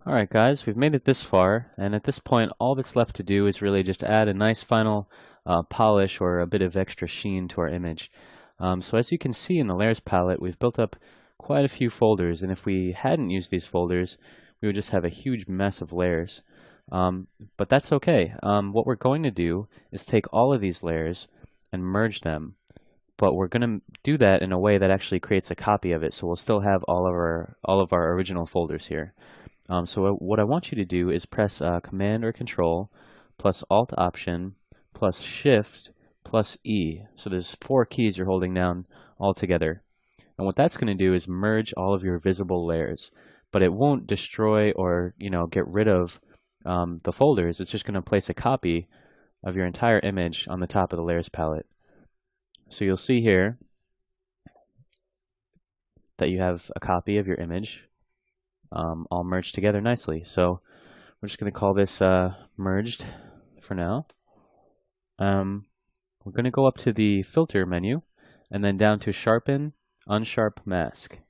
Alright guys, we've made it this far, and at this point all that's left to do is really just add a nice final polish or a bit of extra sheen to our image. So as you can see in the layers palette, we've built up quite a few folders, and if we hadn't used these folders, we would just have a huge mess of layers. But that's okay. What we're going to do is take all of these layers and merge them, but we're going to do that in a way that actually creates a copy of it, so we'll still have all of our original folders here. So what I want you to do is press Command or Control plus Alt Option plus Shift plus E. So there's 4 keys you're holding down all together. And what that's going to do is merge all of your visible layers. But it won't destroy or get rid of the folders. It's just going to place a copy of your entire image on the top of the layers palette. So you'll see here that you have a copy of your image all merged together nicely. So we're just going to call this merged for now. We're going to go up to the filter menu and then down to sharpen, unsharp mask.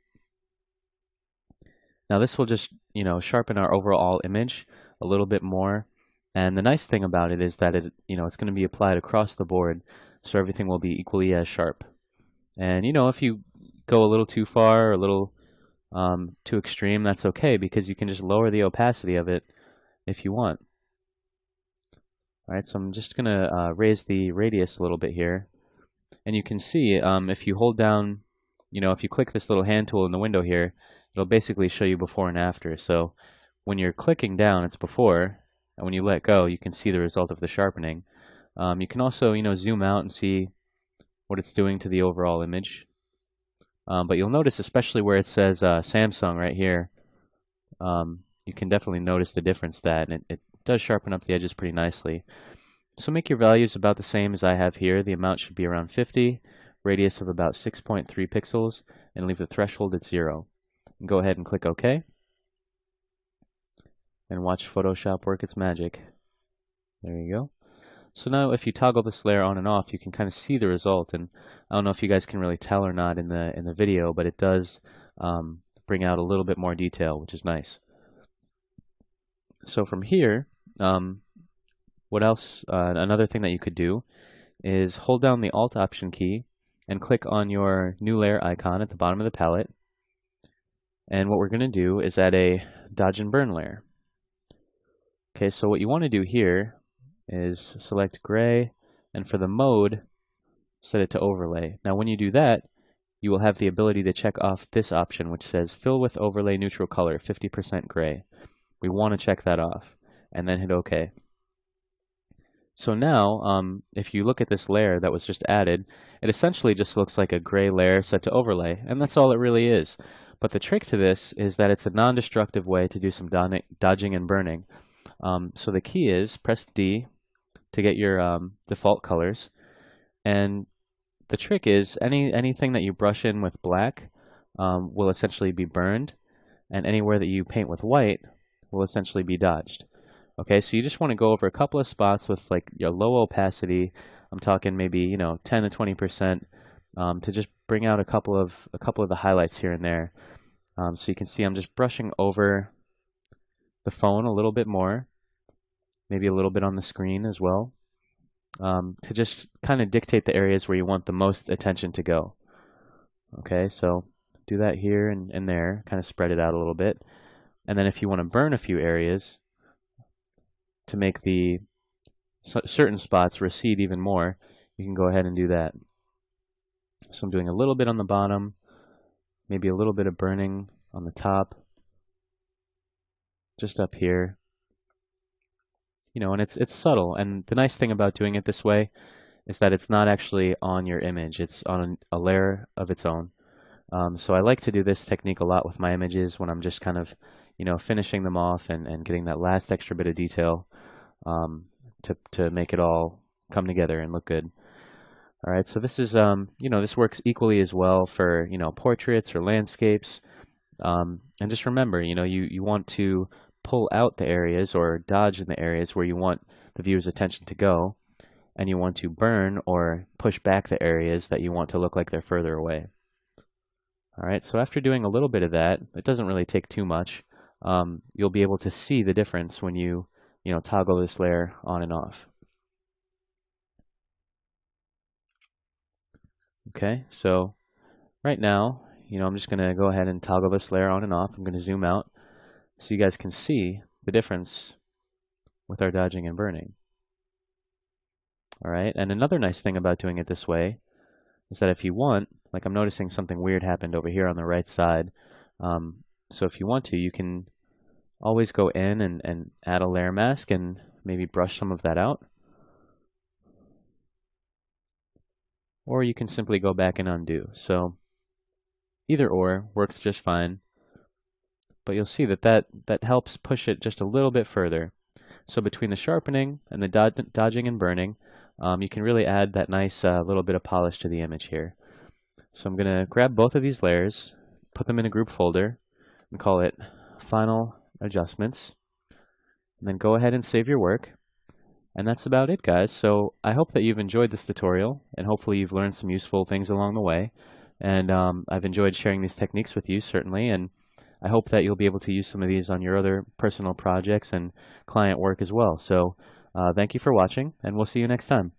Now this will just sharpen our overall image a little bit more, and the nice thing about it is that it's going to be applied across the board, so everything will be equally as sharp. And if you go a little too far or a little too extreme, that's okay, because you can just lower the opacity of it if you want. Alright, so I'm just going to raise the radius a little bit here. And you can see if you hold down, if you click this little hand tool in the window here, it'll basically show you before and after. So when you're clicking down, it's before, and when you let go, you can see the result of the sharpening. You can also, zoom out and see what it's doing to the overall image. But you'll notice, especially where it says Samsung right here, you can definitely notice the difference that, and it does sharpen up the edges pretty nicely. So make your values about the same as I have here. The amount should be around 50, radius of about 6.3 pixels, and leave the threshold at 0. And go ahead and click OK. And watch Photoshop work its magic. There you go. So now if you toggle this layer on and off, you can kind of see the result, and I don't know if you guys can really tell or not in the video, but it does bring out a little bit more detail, which is nice. So from here, what else? Another thing that you could do is hold down the Alt Option key and click on your new layer icon at the bottom of the palette. And what we're going to do is add a dodge and burn layer. Okay, so what you want to do here is select gray, and for the mode, set it to overlay. Now when you do that, you will have the ability to check off this option, which says fill with overlay neutral color 50% gray. We want to check that off and then hit OK. So now if you look at this layer that was just added, it essentially just looks like a gray layer set to overlay, and that's all it really is. But the trick to this is that it's a non-destructive way to do some dodging and burning. So the key is press D to get your default colors, and the trick is anything that you brush in with black will essentially be burned, and anywhere that you paint with white will essentially be dodged. Okay, so you just want to go over a couple of spots with like your low opacity. I'm talking maybe 10 to 20% to just bring out a couple of the highlights here and there. So you can see I'm just brushing over the phone a little bit more, maybe a little bit on the screen as well, to just kind of dictate the areas where you want the most attention to go. Okay, so do that here and there, kind of spread it out a little bit. And then if you want to burn a few areas to make the certain spots recede even more, you can go ahead and do that. So I'm doing a little bit on the bottom, maybe a little bit of burning on the top, just up here. And it's subtle, and the nice thing about doing it this way is that it's not actually on your image, it's on a layer of its own. So I like to do this technique a lot with my images when I'm just kind of finishing them off and getting that last extra bit of detail to make it all come together and look good. Alright, so this is this works equally as well for portraits or landscapes, and just remember you want to pull out the areas or dodge in the areas where you want the viewer's attention to go, and you want to burn or push back the areas that you want to look like they're further away. Alright, so after doing a little bit of that, it doesn't really take too much. you'll be able to see the difference when you toggle this layer on and off. Okay, so right now, I'm just going to go ahead and toggle this layer on and off. I'm going to zoom out so you guys can see the difference with our dodging and burning. All right, and another nice thing about doing it this way is that if you want, like I'm noticing something weird happened over here on the right side. So if you want to, you can always go in and add a layer mask and maybe brush some of that out. Or you can simply go back and undo. So either or works just fine. But you'll see that helps push it just a little bit further. So between the sharpening and the dodging and burning, you can really add that nice little bit of polish to the image here. So I'm going to grab both of these layers, put them in a group folder, and call it Final Adjustments. And then go ahead and save your work. And that's about it, guys. So I hope that you've enjoyed this tutorial, and hopefully you've learned some useful things along the way. And I've enjoyed sharing these techniques with you, certainly, and I hope that you'll be able to use some of these on your other personal projects and client work as well. So thank you for watching, and we'll see you next time.